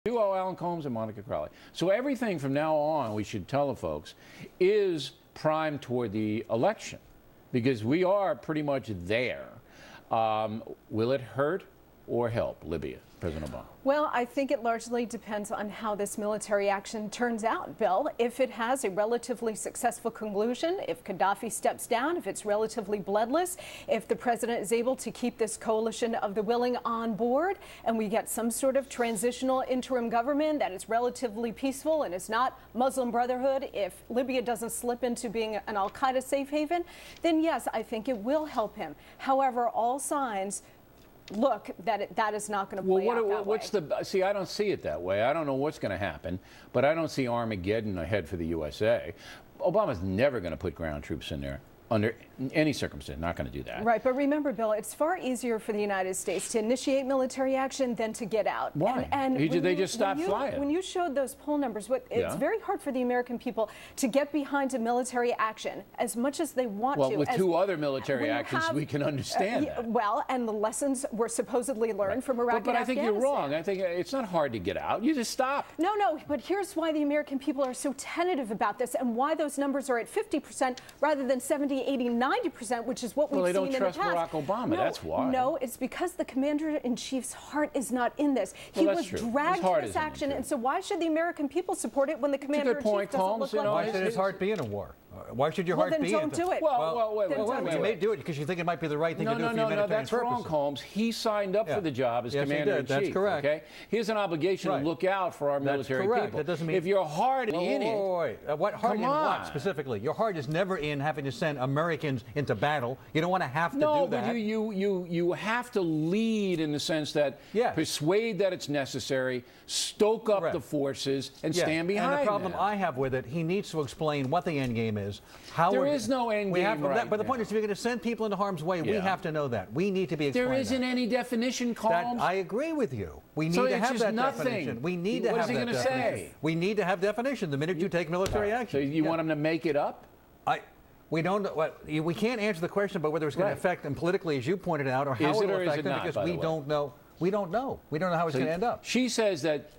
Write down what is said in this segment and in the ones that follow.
duo Alan Colmes and Monica Crowley. So everything from now on, we should tell the folks, is primed toward the election because we are pretty much there. Will it hurt or help Libya, President Obama? Well, I think it largely depends on how this military action turns out, Bill. If it has a relatively successful conclusion, if Gaddafi steps down, if it's relatively bloodless, if the president is able to keep this coalition of the willing on board, and we get some sort of transitional interim government that is relatively peaceful and is not Muslim Brotherhood, if Libya doesn't slip into being an al-Qaeda safe haven, then yes, I think it will help him. However, all signs look that that is not going to play out that way. See, I don't see it that way. I don't know what's going to happen, but I don't see Armageddon ahead for the USA. Obama's never going to put ground troops in there under any circumstance. Not going to do that. Right, but remember, Bill, it's far easier for the United States to initiate military action than to get out. Why? And they just stopped flying. When you showed those poll numbers, it's very hard for the American people to get behind a military action as much as they want to. Well, with two other military actions, we can understand that. Well, and the lessons were supposedly learned from Iraq and But I Afghanistan. think you're wrong. I think it's not hard to get out. You just stop. No, but here's why the American people are so tentative about this and why those numbers are at 50% rather than 70, 80, 90%, which is what we've seen in the past. Well, they don't trust Barack Obama. That's why. No, it's because the commander-in-chief's heart is not in this. He was dragged to this action, and so why should the American people support it when the commander-in-chief doesn't look like Why should his heart be in a war? Why should your heart be in it? Then don't do it. Wait. You may do it because you think it might be the right thing to do for humanitarian purposes. No, that's wrong, Colmes. He signed up for the job as commander-in-chief. That's correct. Okay? He has an obligation to look out for our military people. That doesn't mean if your heart is in it, what heart in what specifically? Your heart is never in having to send Americans into battle. You don't want to have to do that. No, but you have to lead in the sense that persuade that it's necessary, stoke up the forces, and stand behind. And the problem I have with it, he needs to explain what the end game is. There is no end game But the point is, if you're going to send people into harm's way, we have to know that. We need to be explained. There isn't any definition, Colmes. I agree with you. We need to have that definition. We need to have that definition. What is he going to say? We need to have definition the minute you take military action. So you want him to make it up? We don't. We can't answer the question about whether it's going to affect them politically, as you pointed out, or how it will affect them, because we don't know. We don't know. We don't know how it's going to end up. She says that.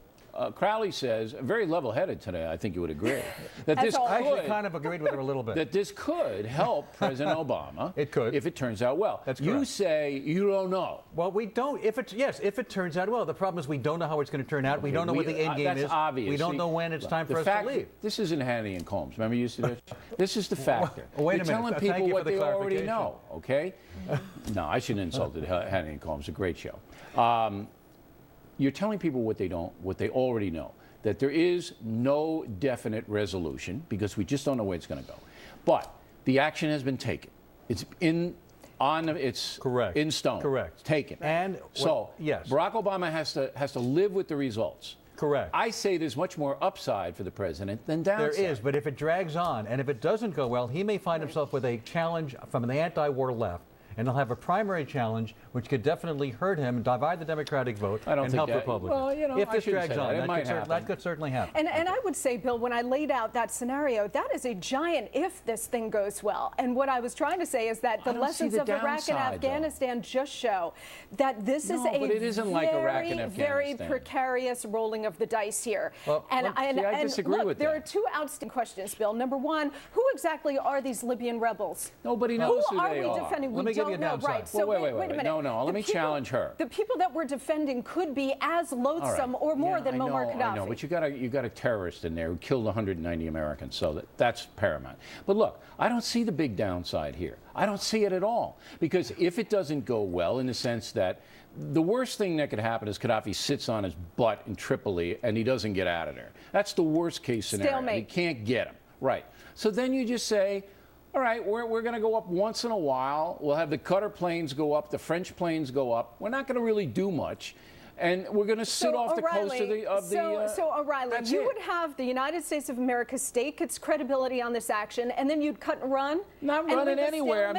Crowley says, very level-headed today, I think you would agree, that this could, I actually kind of agreed with her a little bit. That this could help President Obama. It could. If it turns out well. That's correct. You say you don't know. Well, we don't. If it turns out well. The problem is we don't know how it's going to turn out. We don't know what the end game is. That's obvious. We don't know when it's time for us to leave. This isn't Hannity and Colmes. Remember you used to do this? This is the factor. Wait a minute. You're telling people what they already know, okay? No, I shouldn't have insulted Hannity and Colmes. A great show. You're telling people what they already know. That there is no definite resolution because we just don't know where it's going to go. But the action has been taken. It's in stone. Correct. It's taken. And yes, Barack Obama has to live with the results. Correct. I say there's much more upside for the president than downside. There is, but if it drags on and if it doesn't go well, he may find himself with a challenge from the anti-war left. And he'll have a primary challenge, which could definitely hurt him, divide the Democratic vote, and help Republicans. Well, if this drags on, that could certainly happen. And I would say, Bill, when I laid out that scenario, that is a giant if this thing goes well. And what I was trying to say is that the lessons of Iraq and Afghanistan just show that this is a very precarious rolling of the dice here. Well, I disagree with that. There are two outstanding questions, Bill. Number one, who exactly are these Libyan rebels? Nobody knows who they are. Who are we defending? Let me give you a downside. Right. So wait a minute. No, let me challenge her. The people that we're defending could be as loathsome or more than Muammar Gaddafi. I know, but you got a terrorist in there who killed 190 Americans, so that's paramount. But look, I don't see the big downside here. I don't see it at all. Because if it doesn't go well, in the sense that the worst thing that could happen is Gaddafi sits on his butt in Tripoli and he doesn't get out of there. That's the worst case scenario. Stalemate. He can't get him. Right. So then you just say, all right, we're going to go up once in a while. We'll have the Qatar planes go up, the French planes go up. We're not going to really do much. And we're going to sit off the coast of the... So, O'Reilly, you would have the United States of America stake its credibility on this action, and then you'd cut and run? Not running anywhere.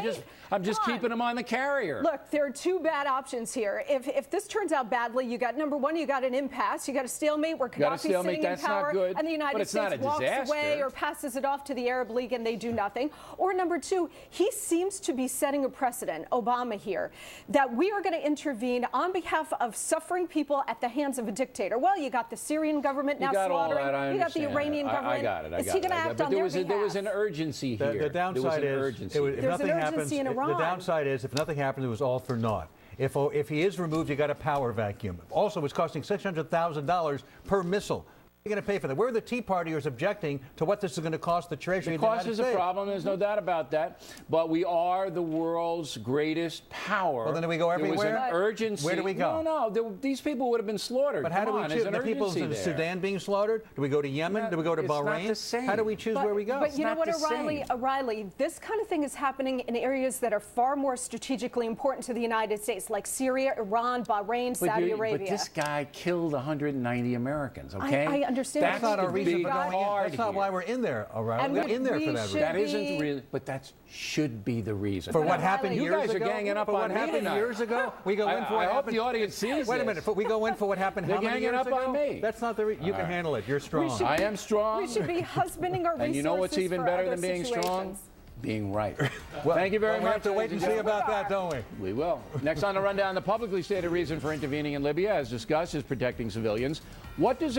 I'm just keeping them on the carrier. Look, there are two bad options here. If this turns out badly, you got, number one, you got an impasse. You got a stalemate where Gaddafi's sitting in power, and the United States walks away or passes it off to the Arab League, and they do nothing. Or number two, he seems to be setting a precedent, Obama here, that we are going to intervene on behalf of suffering slaughtering people at the hands of a dictator. Well, you got the Syrian government now slaughtering. You got the Iranian government. I got it. Is he going to act on their behalf? There was an urgency here. The downside is, if nothing happens, in Iran. the downside is if nothing happens, it was all for naught. If he is removed, you got a power vacuum. Also, it's costing $600,000 per missile. You're going to pay for that. We're the Tea Partiers objecting to what this is going to cost the Treasury of the United States. The cost is a problem. There's no doubt about that. But we are the world's greatest power. Well, then do we go everywhere? There was an urgency. Where do we go? No. These people would have been slaughtered. But how do we choose? The people in there. Sudan being slaughtered? Do we go to Yemen? Do we go to Bahrain? Not the same. How do we choose where we go? But you know what, O'Reilly, this kind of thing is happening in areas that are far more strategically important to the United States, like Syria, Iran, Bahrain, Saudi Arabia. But this guy killed 190 Americans, okay? I understand. That's not our reason for going in. That's not why here. we're in there, O'Reilly. And We're in there for that reason. That isn't really, but that should be the reason. For what happened years ago? You guys are ganging up on me happened tonight. years ago? We go in for what I hope happened. the audience sees Wait a minute. We go in for what happened how many years ago? They're ganging up on me. That's not the reason. You can handle it. You're strong. I am strong. We should be husbanding our resources. And you know what's even for better other than being strong? situations. Being right. Well, thank you very much. We have to wait and see about that, don't we? We will. Next on the rundown, the publicly stated reason for intervening in Libya, as discussed, is protecting civilians. What does